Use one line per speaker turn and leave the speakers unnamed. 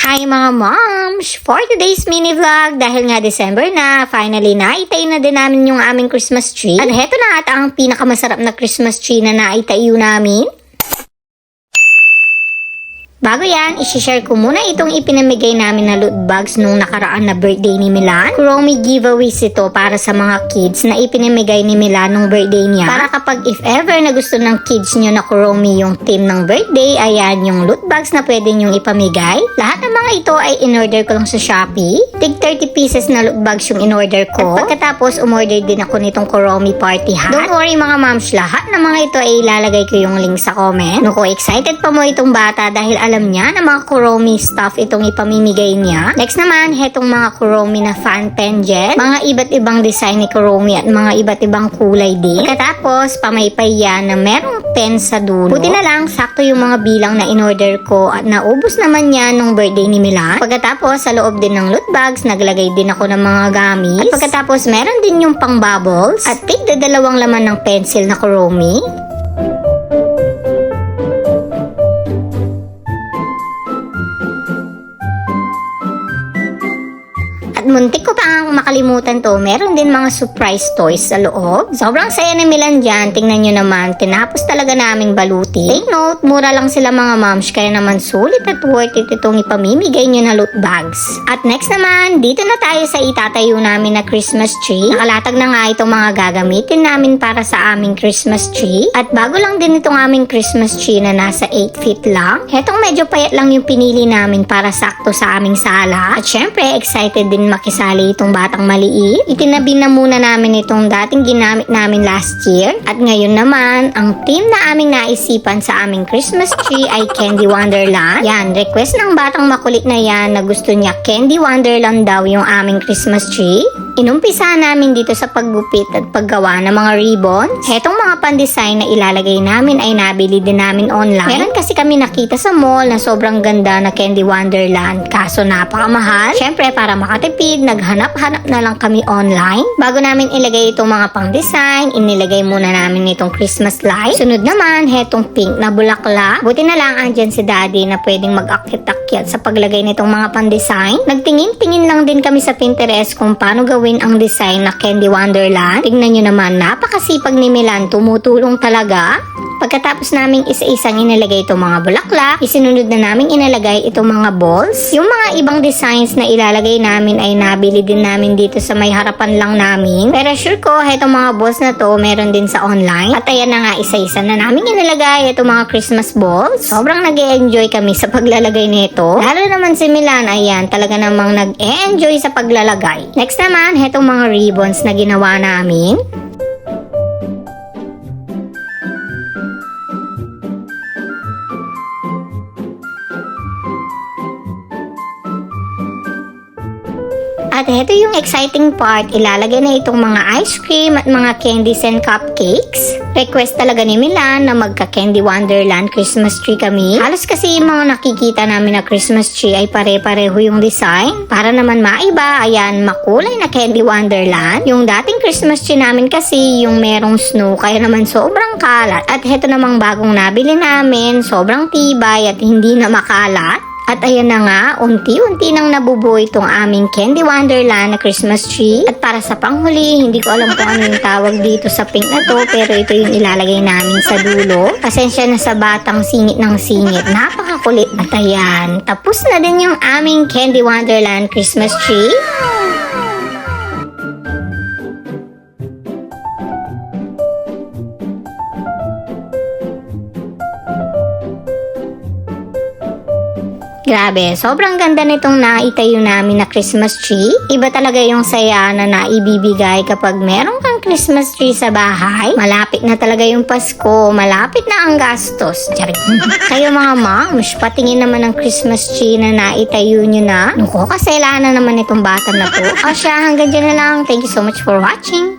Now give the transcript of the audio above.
Hi mga moms! For today's mini vlog, dahil nga December na, finally naitayo na din namin yung aming Christmas tree. At heto na at ang pinakamasarap na Christmas tree na naitayo namin. Bago yan, isi-share ko muna itong ipinamigay namin na loot bags nung nakaraan na birthday ni Milan. Kuromi giveaways ito para sa mga kids na ipinamigay ni Milan nung birthday niya. Para kapag if ever na gusto ng kids nyo na Kuromi yung theme ng birthday, ayan yung loot bags na pwede nyong ipamigay. Lahat ng mga ito ay in-order ko lang sa Shopee. Tig 30 pieces na loot bags yung in-order ko. At pagkatapos, umorder din ako nitong Kuromi party hat. Don't worry mga moms, lahat ng mga ito ay ilalagay ko yung link sa comment. Naku, excited pa mo itong bata dahil alam niya na mga Kuromi stuff itong ipamimigay niya. Next naman, hetong mga Kuromi na fan pen gel. Mga iba't ibang design ni Kuromi at mga iba't ibang kulay din. Pagkatapos, pamaypay yan na merong pen sa dulo. Buti na lang, sakto yung mga bilang na in-order ko at naubos naman yan nung birthday ni Milan. Pagkatapos, sa loob din ng loot bags, naglagay din ako ng mga gamis. At pagkatapos, meron din yung pang bubbles. At tigda dalawang laman ng pencil na Kuromi. At muntik ko pa ang makalimutan to, meron din mga surprise toys sa loob. Sobrang saya ni Milan dyan, tingnan nyo naman, tinapos talaga naming baluti. Take note, mura lang sila mga moms, kaya naman sulit at worth it itong ipamimigay nyo na loot bags. At next naman, dito na tayo sa itatayo namin na Christmas tree. Nakalatag na nga itong mga gagamitin namin para sa aming Christmas tree. At bago lang din itong aming Christmas tree na nasa 8 feet lang. Hetong medyo payat lang yung pinili namin para sakto sa aming sala. At syempre, excited din makisali itong batang maliit. Itinabi na muna namin itong dating ginamit namin last year. At ngayon naman, ang theme na aming naisipan sa aming Christmas tree ay Candy Wonderland. Yan, request ng batang makulit na yan na gusto niya Candy Wonderland daw yung aming Christmas tree. Inumpisa namin dito sa paggupit at paggawa ng mga ribbons. Hetong mga pan-design na ilalagay namin ay nabili din namin online. Meron kasi kami nakita sa mall na sobrang ganda na Candy Wonderland, kaso napakamahal. Syempre, para makatipid, naghanap-hanap na lang kami online. Bago namin ilagay itong mga pang-design, inilagay muna namin itong Christmas light. Sunod naman, hetong pink na bulaklak. Buti na lang andyan si Daddy na pwedeng mag-akyat-akyat sa paglagay nitong mga pang-design. Nagtingin-tingin lang din kami sa Pinterest kung paano gawin ang design na Candy Wonderland. Tingnan nyo naman, napakasipag ni Milan, tumutulong talaga. Pagkatapos naming isa-isang inilagay itong mga bulaklak, isinunod na naming inilagay itong mga balls. Yung mga ibang designs na ilalagay namin ay nabili din namin dito sa may harapan lang namin. Pero sure ko, itong mga balls na to meron din sa online. At ayan na nga, isa-isa na naming inilagay itong mga Christmas balls. Sobrang nag-e-enjoy kami sa paglalagay nito. Lalo naman si Milan, ayan, talaga namang nag-e-enjoy sa paglalagay. Next naman, itong mga ribbons na ginawa namin. At ito yung exciting part, ilalagay na itong mga ice cream at mga candies and cupcakes. Request talaga ni Milan na magka-Candy Wonderland Christmas tree kami. Halos kasi yung mga nakikita namin na Christmas tree ay pare-pareho yung design. Para naman maiba, ayan, makulay na Candy Wonderland. Yung dating Christmas tree namin kasi yung merong snow, kaya naman sobrang kalat. At ito namang bagong nabili namin, sobrang tibay at hindi na makalat. At ayan na nga, unti-unti nang nabubuo itong aming Candy Wonderland na Christmas tree. At para sa panghuli, hindi ko alam kung ano yung tawag dito sa pink na to, pero ito yung ilalagay namin sa dulo. Pasensya na sa batang singit ng singit, napakakulit. At ayan, tapos na din yung aming Candy Wonderland Christmas tree. Grabe, sobrang ganda nitong naitayo namin na Christmas tree. Iba talaga yung saya na naibibigay kapag meron kang Christmas tree sa bahay. Malapit na talaga yung Pasko, malapit na ang gastos. Charing. Kayo mga moms, patingin naman ng Christmas tree na naitayo nyo na. Naku, kasela na naman itong bata na to. O siya, hanggang dyan na lang. Thank you so much for watching.